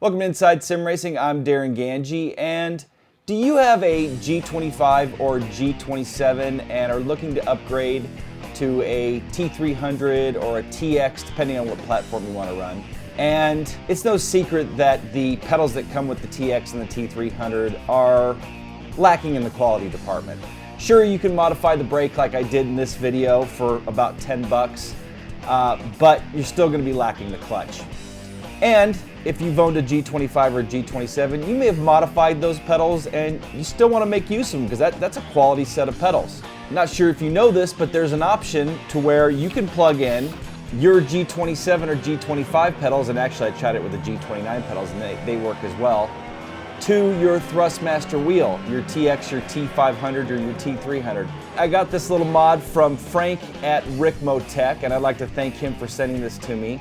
Welcome to Inside Sim Racing. I'm Darin Ganji, and do you have a G25 or G27 and are looking to upgrade to a T300 or a TX, depending on what platform you want to run? And it's no secret that the pedals that come with the TX and the T300 are lacking in the quality department. Sure, you can modify the brake like I did in this video for about 10 bucks, but you're still going to be lacking the clutch. And if you've owned a G25 or a G27, you may have modified those pedals and you still want to make use of them because that's a quality set of pedals. I'm not sure if you know this, but there's an option to where you can plug in your G27 or G25 pedals, and actually I tried it with the G29 pedals and they work as well, to your Thrustmaster wheel, your TX, your T500, or your T300. I got this little mod from Frank at Ricmotech, and I'd like to thank him for sending this to me.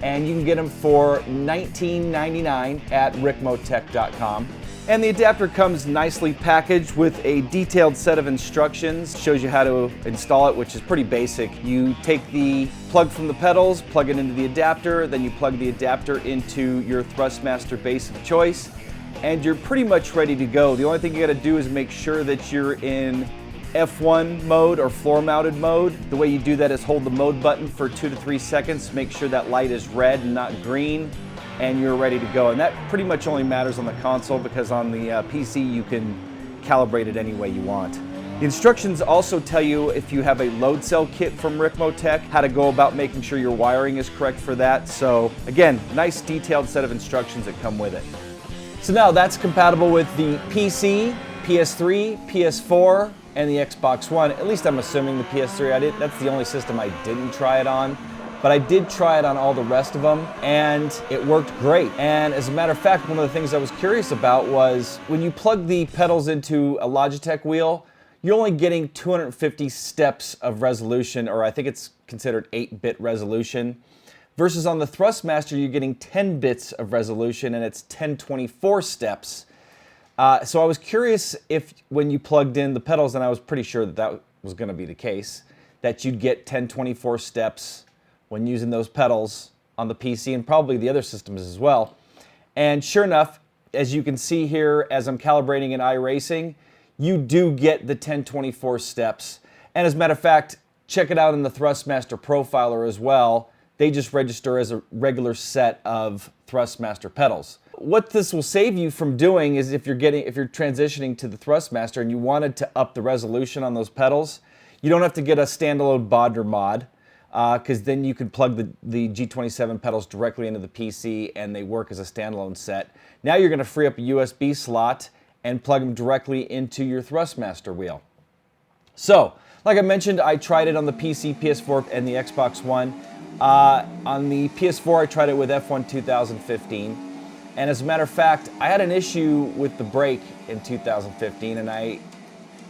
And you can get them for $19.99 at ricmotech.com. And the adapter comes nicely packaged with a detailed set of instructions. Shows you how to install it, which is pretty basic. You take the plug from the pedals, plug it into the adapter, then you plug the adapter into your Thrustmaster base of choice, and you're pretty much ready to go. The only thing you gotta do is make sure that you're in F1 mode or floor mounted mode. The way you do that is hold the mode button for 2 to 3 seconds, make sure that light is red and not green, and you're ready to go. And that pretty much only matters on the console because on the PC you can calibrate it any way you want. The instructions also tell you, if you have a load cell kit from Ricmotech, how to go about making sure your wiring is correct for that. So again, nice detailed set of instructions that come with it. So now that's compatible with the PC, PS3, PS4, and the Xbox One. At least I'm assuming the PS3. That's the only system I didn't try it on, but I did try it on all the rest of them, and it worked great. And as a matter of fact, one of the things I was curious about was when you plug the pedals into a Logitech wheel, you're only getting 250 steps of resolution, or I think it's considered 8-bit resolution, versus on the Thrustmaster you're getting 10 bits of resolution, and it's 1024 steps. So I was curious if when you plugged in the pedals, and I was pretty sure that that was going to be the case, that you'd get 1024 steps when using those pedals on the PC and probably the other systems as well. And sure enough, as you can see here as I'm calibrating in iRacing, you do get the 1024 steps. And as a matter of fact, check it out in the Thrustmaster profiler as well. They just register as a regular set of Thrustmaster pedals. What this will save you from doing is if you're transitioning to the Thrustmaster and you wanted to up the resolution on those pedals, you don't have to get a standalone Bodder mod, because then you can plug the G27 pedals directly into the PC and they work as a standalone set. Now you're going to free up a USB slot and plug them directly into your Thrustmaster wheel. So, like I mentioned, I tried it on the PC, PS4, and the Xbox One. On the PS4, I tried it with F1 2015. And as a matter of fact, I had an issue with the brake in 2015, and I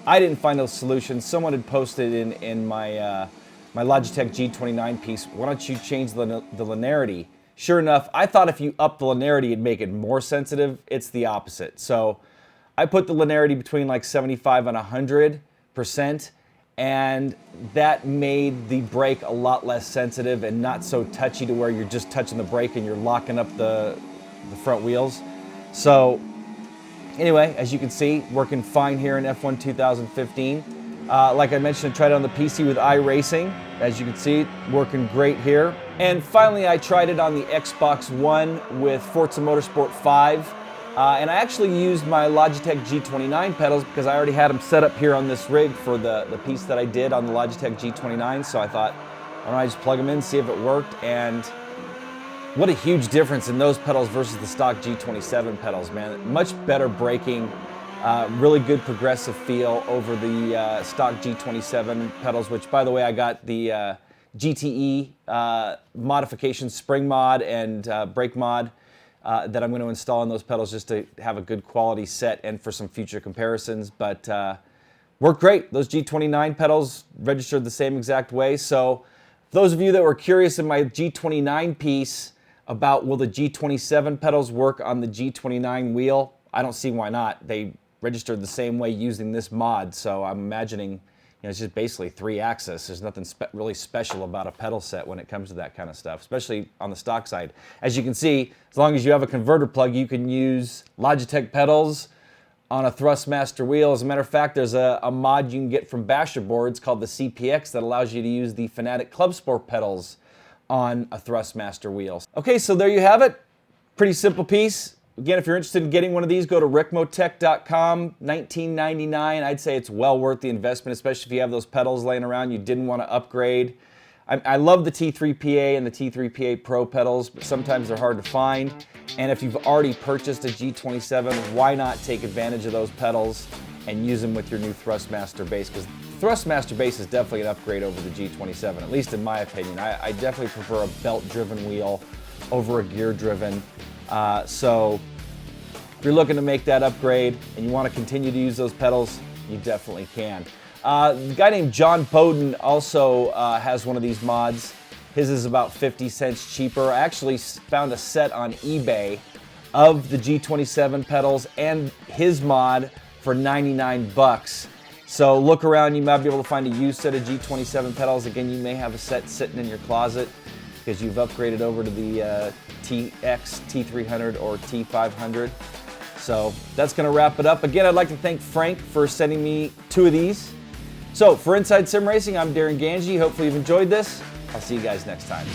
didn't find a solution. Someone had posted in my my Logitech G29 piece, why don't you change the linearity? Sure enough, I thought if you up the linearity, it'd make it more sensitive. It's the opposite. So I put the linearity between like 75 and 100%, and that made the brake a lot less sensitive and not so touchy to where you're just touching the brake and you're locking up the front wheels. So anyway, as you can see, working fine here in F1 2015. Like I mentioned, I tried it on the PC with iRacing. As you can see, working great here. And finally, I tried it on the Xbox One with Forza Motorsport 5. And I actually used my Logitech G29 pedals because I already had them set up here on this rig for the piece that I did on the Logitech G29. So I thought, why don't I just plug them in, see if it worked. And what a huge difference in those pedals versus the stock G27 pedals, man. Much better braking, really good progressive feel over the stock G27 pedals, which, by the way, I got the GTE modification spring mod and brake mod that I'm going to install on those pedals just to have a good quality set and for some future comparisons. But worked great. Those G29 pedals registered the same exact way. So those of you that were curious in my G29 piece about will the G27 pedals work on the G29 wheel, I don't see why not. They registered the same way using this mod, so I'm imagining it's just basically 3-axis. There's nothing really special about a pedal set when it comes to that kind of stuff, especially on the stock side. As you can see, as long as you have a converter plug, you can use Logitech pedals on a Thrustmaster wheel. As a matter of fact, there's a mod you can get from Basher boards called the CPX that allows you to use the Fanatic Club Sport pedals on a Thrustmaster wheel. Okay, so there you have it. Pretty simple piece. Again, if you're interested in getting one of these, go to ricmotech.com, $19.99. I'd say it's well worth the investment, especially if you have those pedals laying around you didn't want to upgrade. I love the T3PA and the T3PA Pro pedals, but sometimes they're hard to find. And if you've already purchased a G27, why not take advantage of those pedals and use them with your new Thrustmaster bass? Because Thrustmaster bass is definitely an upgrade over the G27, at least in my opinion. I definitely prefer a belt-driven wheel over a gear-driven. So if you're looking to make that upgrade and you want to continue to use those pedals, you definitely can. The guy named John Bowden also has one of these mods. His is about 50 cents cheaper. I actually found a set on eBay of the G27 pedals and his mod for 99 bucks. So look around, you might be able to find a used set of G27 pedals. Again, you may have a set sitting in your closet because you've upgraded over to the TX, T300, or T500. So that's going to wrap it up. Again, I'd like to thank Frank for sending me 2 of these. So for Inside Sim Racing, I'm Darin Ganji. Hopefully you've enjoyed this. I'll see you guys next time.